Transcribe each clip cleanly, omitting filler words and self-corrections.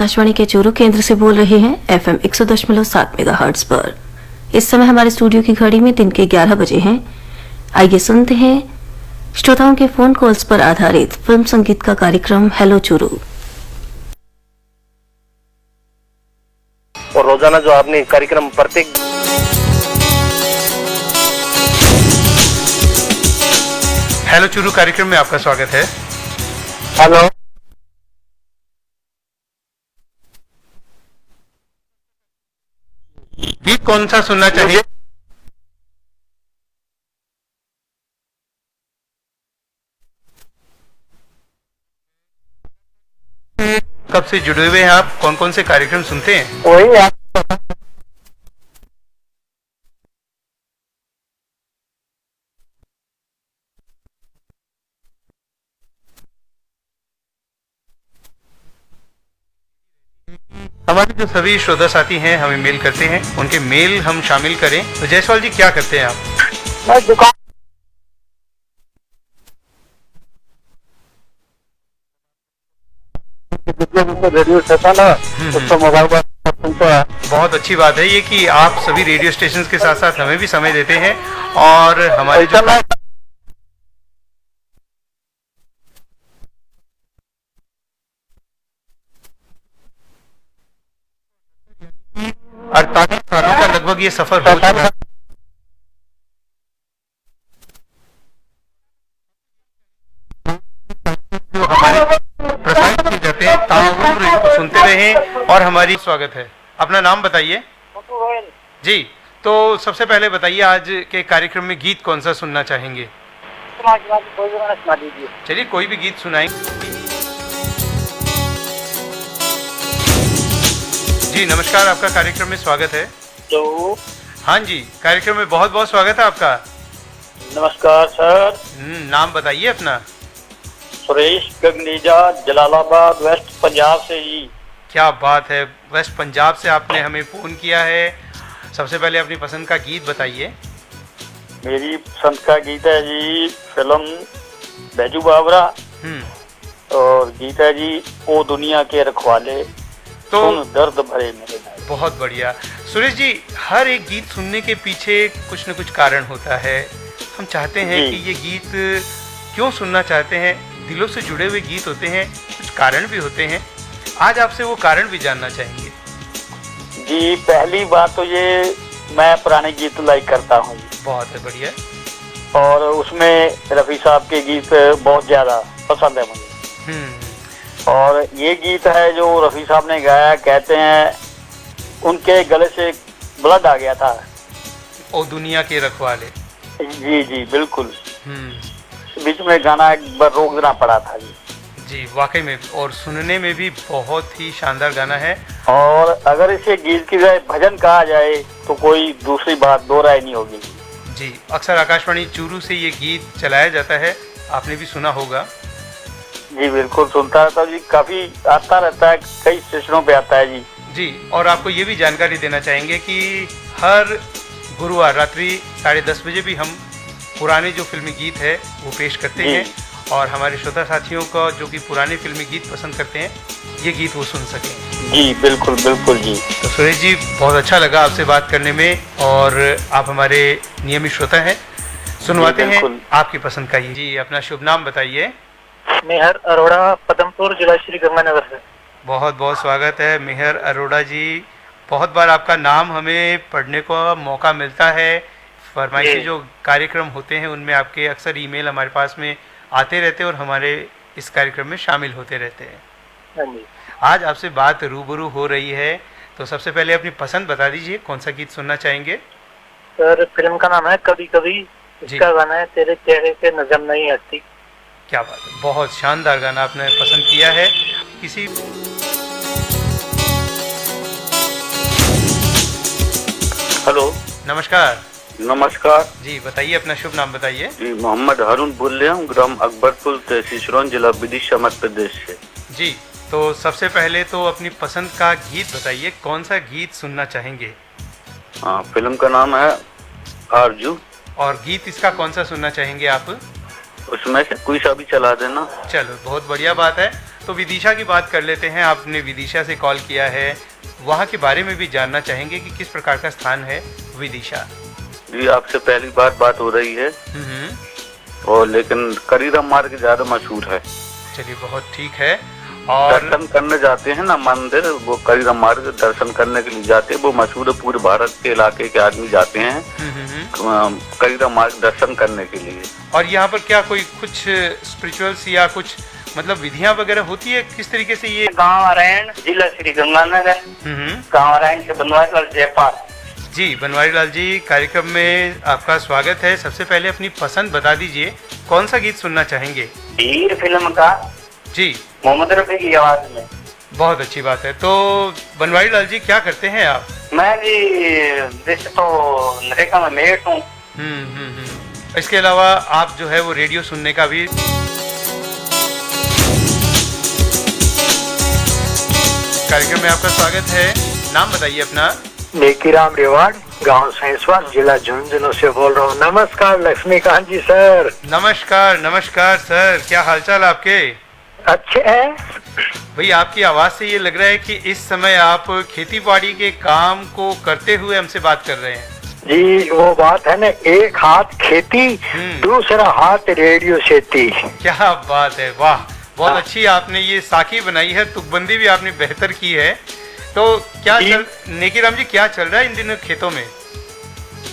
आकाशवाणी के चूरू केंद्र से बोल रहे हैं FM 100.7 मेगाहर्ट्ज पर। इस समय हमारे स्टूडियो की घड़ी में दिन के 11 बजे हैं। आइए सुनते हैं श्रोताओं के फोन कॉल्स पर आधारित फिल्म संगीत का कार्यक्रम हेलो चूरू। और रोजाना जो आपने कार्यक्रम प्रत्येक हेलो चूरू कार्यक्रम में आपका स्वागत है। हेलो गीत कौन सा सुनना चाहिए? कब से जुड़े हुए हैं आप? कौन कौन से कार्यक्रम सुनते हैं? वही आप हमारे जो सभी श्रोता साथी हैं हमें मेल करते हैं, उनके मेल हम शामिल करें। तो जयसवाल जी क्या करते हैं आप? मैं दुकान रेडियो स्टेशन है उसको मोबाइल पर सुनते हैं। बहुत अच्छी बात है ये कि आप सभी रेडियो स्टेशन के साथ साथ हमें भी समय देते हैं और हमारे जो अड़तालीस सालों का लगभग ये सफर हो चुका है। जो हमारे प्रसारित किए जाते हैं ताउम्र इसको सुनते रहें और हमारी स्वागत है। अपना नाम बताइए जी। तो सबसे पहले बताइए आज के कार्यक्रम में गीत कौन सा सुनना चाहेंगे? चलिए कोई भी गीत सुनाएंगे। जी नमस्कार, आपका कार्यक्रम में स्वागत है। तो हाँ जी, कार्यक्रम में बहुत बहुत स्वागत है आपका। नमस्कार सर। नाम बताइए अपना। सुरेश गगनीजा, जलालाबाद, वेस्ट पंजाब से जी। क्या बात है, वेस्ट पंजाब से आपने हमें फोन किया है। सबसे पहले अपनी पसंद का गीत बताइए। मेरी पसंद का गीत है जी फिल्म बैजू बावरा और गीत है जी ओ दुनिया के रखवाले तो दर्द भरे मेरे दिल। बहुत बढ़िया सुरेश जी, हर एक गीत सुनने के पीछे कुछ न कुछ कारण होता है। हम चाहते हैं कि ये गीत क्यों सुनना चाहते हैं, दिलों से जुड़े हुए गीत होते हैं, कुछ कारण भी होते हैं। आज आपसे वो कारण भी जानना चाहेंगे। जी पहली बात तो ये मैं पुराने गीत लाइक करता हूँ। बहुत है, बढ़िया। और उसमें रफ़ी साहब के गीत बहुत ज़्यादा पसंद है मुझे। और ये गीत है जो रफ़ी साहब ने गाया, कहते हैं उनके गले से ब्लड आ गया था। ओ दुनिया के रखवाले। जी जी बिल्कुल। बीच में गाना एक बार रोक देना पड़ा था जी। जी वाकई में, और सुनने में भी बहुत ही शानदार गाना है। और अगर इसे गीत की बजाय भजन कहा जाए तो कोई दूसरी बात दो राय नहीं होगी जी। अक्सर आकाशवाणी चूरू से ये गीत चलाया जाता है, आपने भी सुना होगा। जी बिल्कुल सुनता रहता जी, काफी आता रहता है, कई स्टेशनों पे आता है जी। जी, और आपको ये भी जानकारी देना चाहेंगे कि हर गुरुवार रात्रि 10:30 बजे भी हम पुराने जो फिल्मी गीत है वो पेश करते हैं और हमारे श्रोता साथियों को जो कि पुराने फिल्मी गीत पसंद करते हैं ये गीत वो सुन सकें। जी बिल्कुल बिल्कुल जी। तो सुरेश जी बहुत अच्छा लगा आपसे बात करने में और आप हमारे नियमित श्रोता हैं। सुनवाते हैं आपकी पसंद का। जी अपना शुभ नाम बताइए। मेहर अरोड़ा, पदमपुर, जिला श्री गंगानगर से। बहुत बहुत स्वागत है मेहर अरोड़ा जी। बहुत बार आपका नाम हमें पढ़ने को मौका मिलता है। फरमाइशी जो कार्यक्रम होते हैं उनमें आपके अक्सर ईमेल हमारे पास में आते रहते हैं और हमारे इस कार्यक्रम में शामिल होते रहते हैं। आज आपसे बात रूबरू हो रही है, तो सबसे पहले अपनी पसंद बता दीजिए, कौन सा गीत सुनना चाहेंगे? सर फिल्म का नाम है कभी कभी, इसका गाना है तेरे चेहरे से नजर नहीं हटती। क्या बात है, बहुत शानदार गाना आपने पसंद किया है। किसी हेलो नमस्कार। नमस्कार जी बताइए, अपना शुभ नाम बताइए। जी मोहम्मद हारून बोल रहा हूँ, ग्राम अकबरपुर, तहसील सिरोंज, जिला विदिशा, मध्य प्रदेश से। जी तो सबसे पहले तो अपनी पसंद का गीत बताइए, कौन सा गीत सुनना चाहेंगे? हाँ, फिल्म का नाम है आरजू। और गीत इसका कौन सा सुनना चाहेंगे आप? उसमें से कोई सा भी चला देना। चलो बहुत बढ़िया बात है। तो विदिशा की बात कर लेते हैं। आपने विदिशा से कॉल किया है, वहाँ के बारे में भी जानना चाहेंगे कि किस प्रकार का स्थान है विदिशा। जी, आपसे पहली बार बात हो रही है और लेकिन करीराम मार्ग ज्यादा मशहूर है। चलिए, बहुत ठीक है। और दर्शन करने जाते हैं ना मंदिर, वो करीराम मार्ग दर्शन करने के लिए जाते हैं, वो मशहूर है, पूरे भारत के इलाके के आदमी जाते हैं करीराम मार्ग दर्शन करने के लिए। और यहाँ पर क्या कोई कुछ स्पिरिचुअल्स या कुछ मतलब विधियां वगैरह होती है, किस तरीके से ये? गाँव नारायण, जिला श्री गंगानगर, गाँव नारायण से बनवारीलाल जयपाल। जी, बनवारीलाल जी, कार्यक्रम में आपका स्वागत है। सबसे पहले अपनी पसंद बता दीजिए, कौन सा गीत सुनना चाहेंगे? हीर फिल्म का जी, मोहम्मद रफी की आवाज में। बहुत अच्छी बात है। तो बनवारीलाल जी, क्या करते हैं आप? मैं जी वैसे तो नरेगा में मेट हूँ। इसके अलावा आप जो है वो रेडियो सुनने का भी। कार्यक्रम में आपका स्वागत है। नाम बताइए अपना। नेकीराम रेवाड़, गांव सैंसवा, जिला झुंझुनू से बोल रहा हूँ। नमस्कार लक्ष्मीकांत जी सर। नमस्कार नमस्कार सर, क्या हालचाल आपके? अच्छे हैं भाई, आपकी आवाज से ये लग रहा है कि इस समय आप खेती बाड़ी के काम को करते हुए हमसे बात कर रहे हैं। जी, वो बात है ना, एक हाथ खेती, दूसरा हाथ रेडियो सेती। क्या बात है, वाह, बहुत अच्छी आपने ये साखी बनाई है, तुकबंदी भी आपने बेहतर की है। तो क्या नेकीराम जी, क्या चल रहा है इन दिनों खेतों में?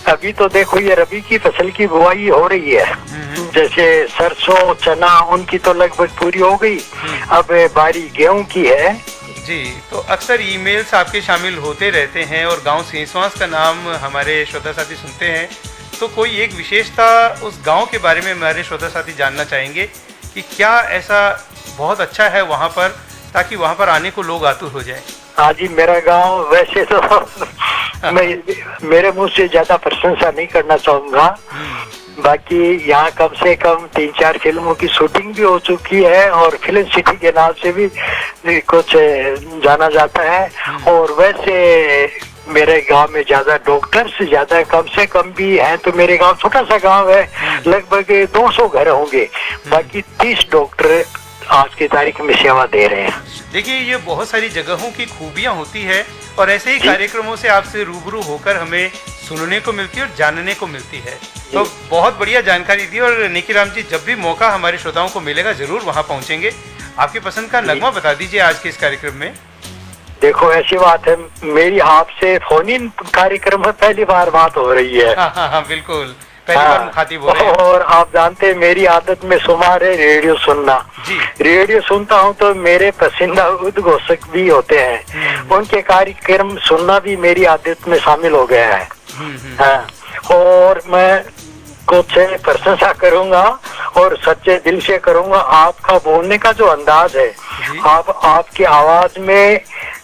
अभी तो देखो, ये रबी की फसल की बुआई हो रही है। जैसे सरसों, चना, उनकी तो लगभग पूरी हो गई। अब बारी गेहूं की है। जी, तो अक्सर ईमेल्स आपके शामिल होते रहते हैं और गांव सेंसवास का नाम हमारे श्रोता साथी सुनते हैं, तो कोई एक विशेषता उस गांव के बारे में हमारे श्रोता साथी जानना चाहेंगे कि क्या ऐसा बहुत अच्छा है वहाँ पर, ताकि वहाँ पर आने को लोग आतुर हो जाए। हाँ जी, मेरा गांव वैसे तो मैं मेरे मुंह से ज्यादा प्रशंसा नहीं करना चाहूंगा। बाकी यहाँ कम से कम 3-4 फिल्मों की शूटिंग भी हो चुकी है और फिल्म सिटी के नाम से भी कुछ जाना जाता है। और वैसे मेरे गांव में ज्यादा डॉक्टर्स ज्यादा कम से कम भी हैं, तो मेरे गांव छोटा सा गांव है, लगभग 200 घर होंगे। बाकी 30 डॉक्टर आज की तारीख में सेवा दे रहे हैं। देखिए, ये बहुत सारी जगहों की खूबियां होती है और ऐसे ही कार्यक्रमों से आपसे रूबरू होकर हमें सुनने को मिलती है और जानने को मिलती है। तो बहुत बढ़िया जानकारी दी। और नेकीराम जी, जब भी मौका हमारे श्रोताओं को मिलेगा जरूर वहां पहुंचेंगे। आपकी पसंद का नगमा बता दीजिए आज के इस कार्यक्रम में। देखो, ऐसी बात है, मेरी आपसे फोन इन कार्यक्रम में पहली बार बात हो रही है। हाँ, बिल्कुल पहली बार मुखातिब हो रहे हैं। और आप जानते हैं मेरी आदत में शुमार है रेडियो सुनना। रेडियो सुनता हूँ तो मेरे पसंदीदा उद्घोषक भी होते हैं, उनके कार्यक्रम सुनना भी मेरी आदत में शामिल हो गया है। हाँ, और मैं कुछ प्रशंसा करूंगा और सच्चे दिल से करूंगा। आपका बोलने का जो अंदाज है, आपकी आवाज में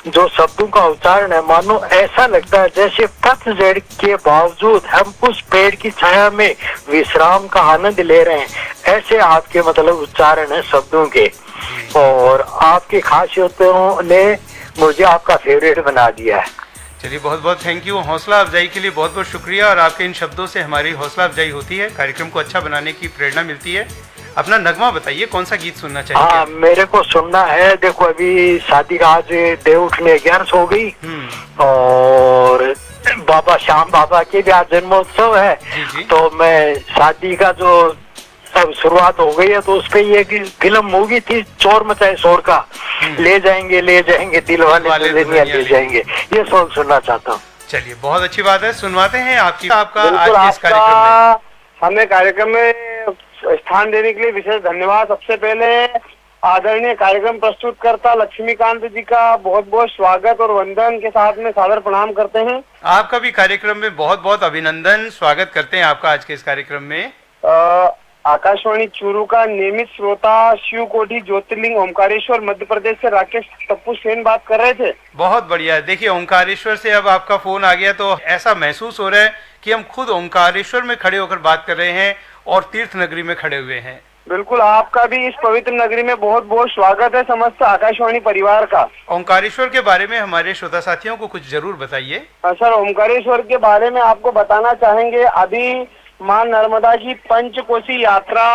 जो शब्दों का उच्चारण है, मानो ऐसा लगता है जैसे पतझड़ के बावजूद हम उस पेड़ की छाया में विश्राम का आनंद ले रहे हैं। ऐसे आपके मतलब उच्चारण है शब्दों के, और आपकी खासियतों ने मुझे आपका फेवरेट बना दिया है। चलिए, बहुत बहुत थैंक यू। हौसला अफजाई के लिए बहुत बहुत शुक्रिया। और आपके इन शब्दों से हमारी हौसला अफजाई होती है, कार्यक्रम को अच्छा बनाने की प्रेरणा मिलती है। अपना नगमा बताइए, कौन सा गीत सुनना चाहिए? हाँ, मेरे को सुनना है। देखो, अभी शादी का आज देव उठने 11 हो गई और बाबा श्याम बाबा के भी आज जन्मोत्सव है। तो मैं शादी का जो अब शुरुआत हो गई है, तो उस पे ये फिल्म मूवी थी चोर मचाए शोर का, ले जाएंगे दिल वाले ले जाएंगे, ये सॉन्ग सुनना चाहता हूँ। चलिए, बहुत अच्छी बात है, सुनवाते हैं आपका आज इस कार्यक्रम में। हमें कार्यक्रम में स्थान देने के लिए विशेष धन्यवाद। सबसे पहले आदरणीय कार्यक्रम प्रस्तुतकर्ता लक्ष्मीकांत जी का बहुत बहुत स्वागत और वंदन के साथ में सादर प्रणाम करते हैं। आपका भी कार्यक्रम में बहुत बहुत अभिनंदन, स्वागत करते हैं आपका आज के इस कार्यक्रम में। आकाशवाणी चूरू का नियमित श्रोता शिव कोठी ज्योतिर्लिंग ओमकारेश्वर मध्य प्रदेश से राकेश टप्पू सेन बात कर रहे थे। बहुत बढ़िया। देखिए, ओमकारेश्वर से अब आपका फोन आ गया तो ऐसा महसूस हो रहा है कि हम खुद ओमकारेश्वर में खड़े होकर बात कर रहे हैं और तीर्थ नगरी में खड़े हुए हैं। बिल्कुल, आपका भी इस पवित्र नगरी में बहुत बहुत स्वागत है समस्त आकाशवाणी परिवार का। ओमकारेश्वर के बारे में हमारे श्रोता साथियों को कुछ जरूर बताइए। सर, ओमकारेश्वर के बारे में आपको बताना चाहेंगे, अभी मां नर्मदा की पंचकोसी यात्रा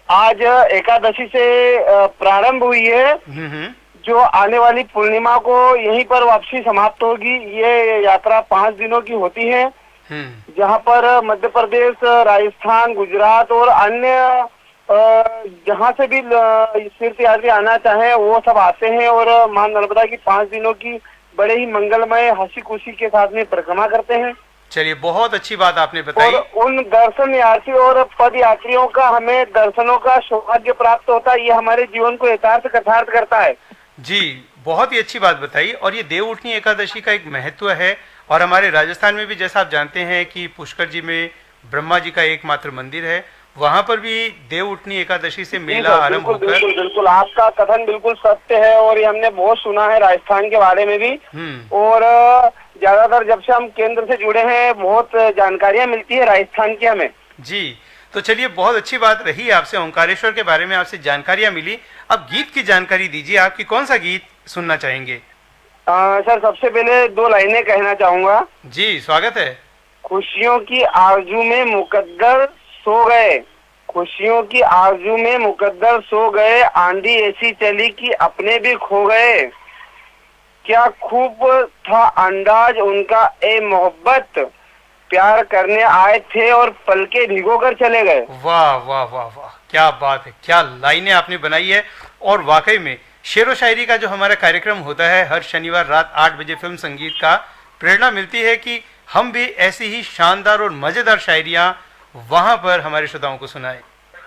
आज एकादशी से प्रारंभ हुई है, जो आने वाली पूर्णिमा को यहीं पर वापसी समाप्त होगी। ये यात्रा 5 दिनों की होती है, जहाँ पर मध्य प्रदेश, राजस्थान, गुजरात और अन्य जहाँ से भी तीर्थयात्री आना चाहे वो सब आते हैं और मां नर्मदा की 5 दिनों की बड़े ही मंगलमय हंसी खुशी के साथ में परिक्रमा करते हैं। चलिए, बहुत अच्छी बात आपने बताई। और उन दर्शन यात्री और पद यात्रियों का हमें दर्शनों का सौभाग्य प्राप्त होता है। ये हमारे जीवन को यथार्थ करता है। जी, बहुत ही अच्छी बात बताई। और ये देव उठनी एकादशी का एक महत्व है। और हमारे राजस्थान में भी जैसा आप जानते हैं कि पुष्कर जी में ब्रह्मा जी का एकमात्र मंदिर है, वहाँ पर भी देव उठनी एकादशी से मेला आरंभ होकर। बिल्कुल आपका कथन बिल्कुल सत्य है और ये हमने बहुत सुना है राजस्थान के बारे में भी। और ज्यादातर जब से हम केंद्र से जुड़े हैं बहुत जानकारियां मिलती है राजस्थान की हमें। जी, तो चलिए, बहुत अच्छी बात रही आपसे, ओंकारेश्वर के बारे में आपसे जानकारियां मिली। अब गीत की जानकारी दीजिए, आपकी कौन सा गीत सुनना चाहेंगे? सर, सबसे पहले 2 लाइनें कहना चाहूंगा। जी, स्वागत है। खुशियों की आरजू में मुकद्दर सो गए, खुशियों की आरजू में मुकद्दर सो गए, आंधी ऐसी चली कि अपने भी खो गए, क्या खूब था अंदाज उनका ए मोहब्बत, प्यार करने आए थे और पलके भिगो कर चले गए। वाह वाह वाह वाह, क्या बात है, क्या लाइनें आपने बनाई है। और वाकई में शेर व शायरी का जो हमारा कार्यक्रम होता है हर शनिवार रात 8 बजे फिल्म संगीत का, प्रेरणा मिलती है कि हम भी ऐसी ही शानदार और मजेदार शायरियां वहां पर हमारे श्रोताओं को सुनाएं।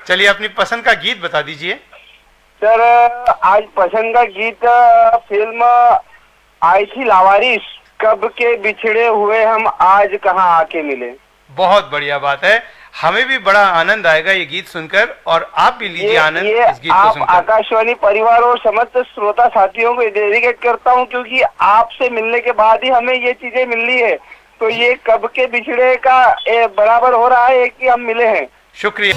चलिए, अपनी पसंद का गीत बता दीजिए। सर, आज पसंद का गीत फिल्म आई थी लावारिस, कब के बिछड़े हुए हम आज कहाँ आके मिले। बहुत बढ़िया बात है, हमें भी बड़ा आनंद आएगा ये गीत सुनकर, और आप भी लीजिए आनंद इस गीत को सुनकर। आकाशवाणी परिवार और समस्त श्रोता साथियों को डेडिकेट करता हूँ, क्योंकि आपसे मिलने के बाद ही हमें ये चीजें मिल रही है। तो ये कब के बिछड़े का बराबर हो रहा है कि हम मिले हैं। शुक्रिया।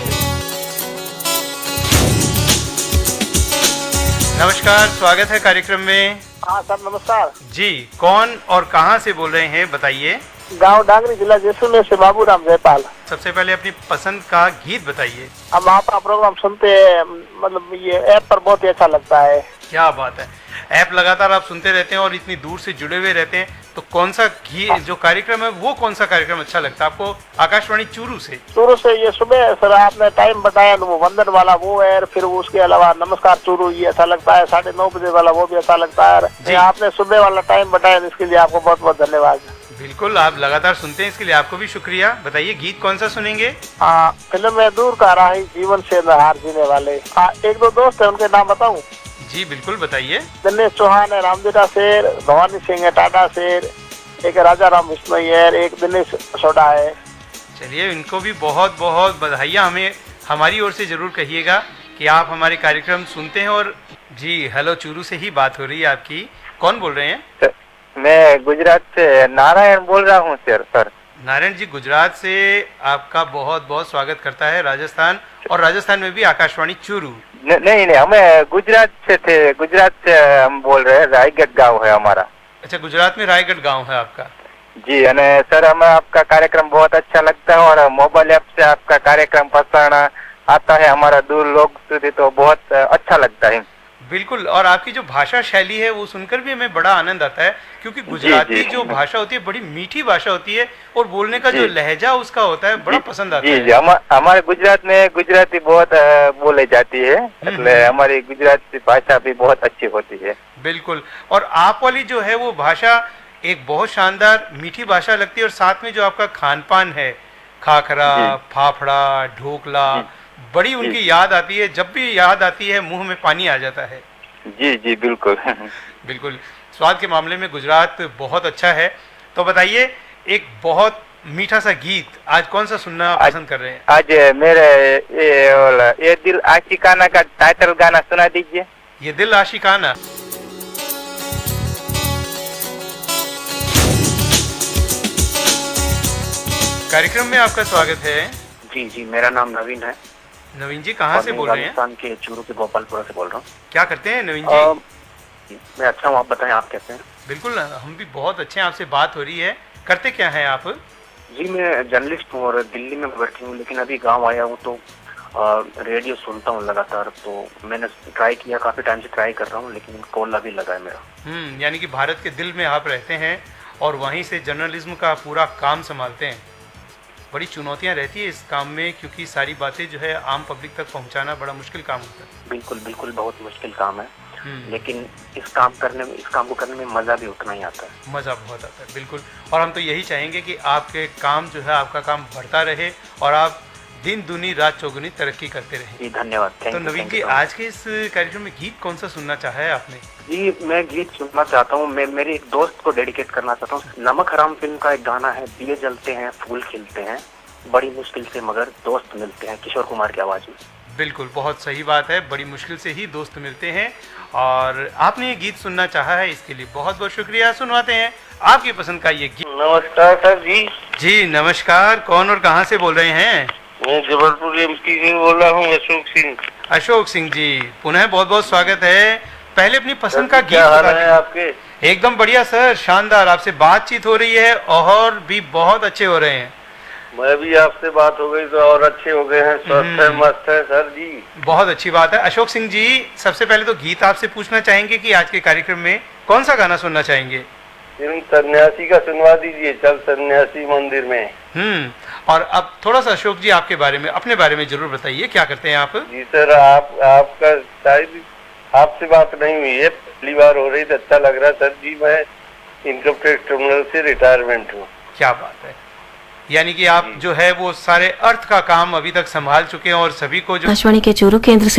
नमस्कार, स्वागत है कार्यक्रम में। हाँ सर, नमस्कार जी। कौन और कहाँ से बोल रहे हैं, बताइए? गांव डांगरी, जिला जैसलमेर से बाबूराम जयपाल। सबसे पहले अपनी पसंद का गीत बताइए। हम आपका प्रोग्राम सुनते हैं, मतलब ये ऐप पर बहुत ही अच्छा लगता है। क्या बात है, ऐप लगातार आप सुनते रहते हैं और इतनी दूर से जुड़े हुए रहते हैं, तो कौन सा जो कार्यक्रम है वो कौन सा कार्यक्रम अच्छा लगता है आपको आकाशवाणी चूरू से? चूरू से ये सुबह सर आपने टाइम बताया वो वंदन वाला वो है, फिर उसके अलावा नमस्कार चूरू ये अच्छा लगता है, 9:30 बजे वाला वो भी अच्छा लगता है। आपने सुबह वाला टाइम बताया, इसके लिए आपको बहुत बहुत धन्यवाद। बिल्कुल, आप लगातार सुनते हैं, इसके लिए आपको भी शुक्रिया। बताइए, गीत कौन सा सुनेंगे? फिल्म में दूर का राही जीवन से हार जीने वाले। 1-2 दोस्त है, उनके नाम बताऊं? जी बिल्कुल, बताइए। दिनेश चौहान है रामदेवरा शेर, भवानी सिंह है टाटा शेर, एक राजा राम विष्णोई है, एक दिनेश सोडा है। चलिए, इनको भी बहुत बहुत बधाइयाँ हमें हमारी ओर से जरूर कहिएगा कि आप हमारे कार्यक्रम सुनते हैं। और जी, हेलो चूरू से ही बात हो रही है आपकी। कौन बोल रहे हैं? मैं गुजरात से नारायण बोल रहा हूँ सर। नारायण जी, गुजरात से आपका बहुत बहुत स्वागत करता है राजस्थान, और राजस्थान में भी आकाशवाणी चूरू। नहीं, हमें गुजरात से थे, गुजरात से हम बोल रहे हैं, रायगढ़ गांव है हमारा। अच्छा, गुजरात में रायगढ़ गांव है आपका? जी, सर हमें आपका कार्यक्रम बहुत अच्छा लगता है और मोबाइल ऐप से आपका कार्यक्रम प्रसारण आता है हमारा दूर लोग સુધી, तो बहुत अच्छा लगता है। बिल्कुल, और आपकी जो भाषा शैली है वो सुनकर भी हमें बड़ा आनंद आता है, क्योंकि गुजराती जो भाषा होती है बड़ी मीठी भाषा होती है, और बोलने का जो लहजा उसका होता है बड़ा पसंद आता है। जी, हमारे गुजरात में गुजराती बहुत बोले जाती है, इसलिए हमारी गुजराती भाषा भी बहुत अच्छी होती है। बिल्कुल, और आप वाली जो है वो भाषा एक बहुत शानदार मीठी भाषा लगती है, और साथ में जो आपका खान पान है, खाखरा, फाफड़ा, ढोकला, बड़ी उनकी याद आती है। जब भी याद आती है मुंह में पानी आ जाता है। जी बिल्कुल। बिल्कुल, स्वाद के मामले में गुजरात बहुत अच्छा है। तो बताइए, एक बहुत मीठा सा गीत आज कौन सा सुनना पसंद कर रहे हैं? आज मेरे ये दिल आशिकाना का टाइटल गाना सुना दीजिए। ये दिल आशिकाना। कार्यक्रम में आपका स्वागत है। जी, मेरा नाम नवीन है। नवीन जी, कहाँ से बोल रहे हैं? राजस्थान के चूरू के गोपालपुरा से बोल रहा हूँ। क्या करते हैं नवीन जी? मैं अच्छा हूँ, आप बताएं आप कैसे हैं? बिल्कुल, हम भी बहुत अच्छे हैं। आपसे बात हो रही है, करते क्या हैं आप? जी, मैं जर्नलिस्ट हूँ और दिल्ली में बैठी हूँ, लेकिन अभी गांव आया हूँ, तो और रेडियो सुनता हूँ लगातार, तो मैंने ट्राई किया, काफी टाइम से ट्राई कर रहा हूँ, लेकिन कॉल अभी लगा है मेरा। यानी कि भारत के दिल में आप रहते हैं और वहीं से जर्नलिज्म का पूरा काम संभालते हैं। बड़ी चुनौतियां रहती है इस काम में, क्योंकि सारी बातें जो है आम पब्लिक तक पहुंचाना बड़ा मुश्किल काम होता है। बिल्कुल बिल्कुल, बहुत मुश्किल काम है, लेकिन इस काम को करने में मजा भी उतना ही आता है। मज़ा बहुत आता है, बिल्कुल। और हम तो यही चाहेंगे कि आपके काम जो है, आपका काम बढ़ता रहे और आप दिन दुनी रात चौगुनी तरक्की करते रहे। जी धन्यवाद। तो नवीन जी, आज के इस कार्यक्रम में गीत कौन सा सुनना चाहा है आपने? जी मैं गीत सुनना चाहता हूँ, मैं मेरे एक दोस्त को डेडिकेट करना चाहता हूँ। नमक हराम फिल्म का एक गाना है, दिए जलते हैं फूल खिलते हैं, बड़ी मुश्किल से मगर दोस्त मिलते हैं, किशोर कुमार की आवाज में। बिल्कुल, बहुत सही बात है, बड़ी मुश्किल से ही दोस्त मिलते हैं। और आपने ये गीत सुनना चाहा है, इसके लिए बहुत बहुत शुक्रिया। सुनवाते हैं आपकी पसंद का ये गीत। नमस्कार सर जी। जी नमस्कार, कौन और कहाँ से बोल रहे हैं? मैं जबलपुर एमपी से बोल रहा हूँ, अशोक सिंह। अशोक सिंह जी, पुनः बहुत बहुत स्वागत है। पहले अपनी पसंद का गीत क्या हाल बता है आपके? एकदम बढ़िया सर, शानदार। आपसे बातचीत हो रही है और भी बहुत अच्छे हो रहे हैं। मैं भी आपसे बात हो गई तो और अच्छे हो गए हैं, स्वस्थ है, मस्त है सर जी। बहुत अच्छी बात है। अशोक सिंह जी, सबसे पहले तो गीत आपसे पूछना चाहेंगे कि आज के कार्यक्रम में कौन सा गाना सुनना चाहेंगे? फिल्म सन्यासी का सुनवा दीजिए, चल सन्यासी मंदिर में। और अब थोड़ा सा अशोक जी आपके बारे में, अपने बारे में जरूर बताइए, क्या करते हैं आप? जी सर, आपका शायद आपसे बात नहीं हुई है, पहली बार हो रही तो अच्छा लग रहा है सर जी। मैं इनकम टैक्स ट्रिब्यूनल से रिटायरमेंट हूँ। क्या बात है, यानी कि आप जो है वो सारे अर्थ का काम अभी तक संभाल चुके हैं और सभी को जो आकाशवाणी के चूरू केंद्र से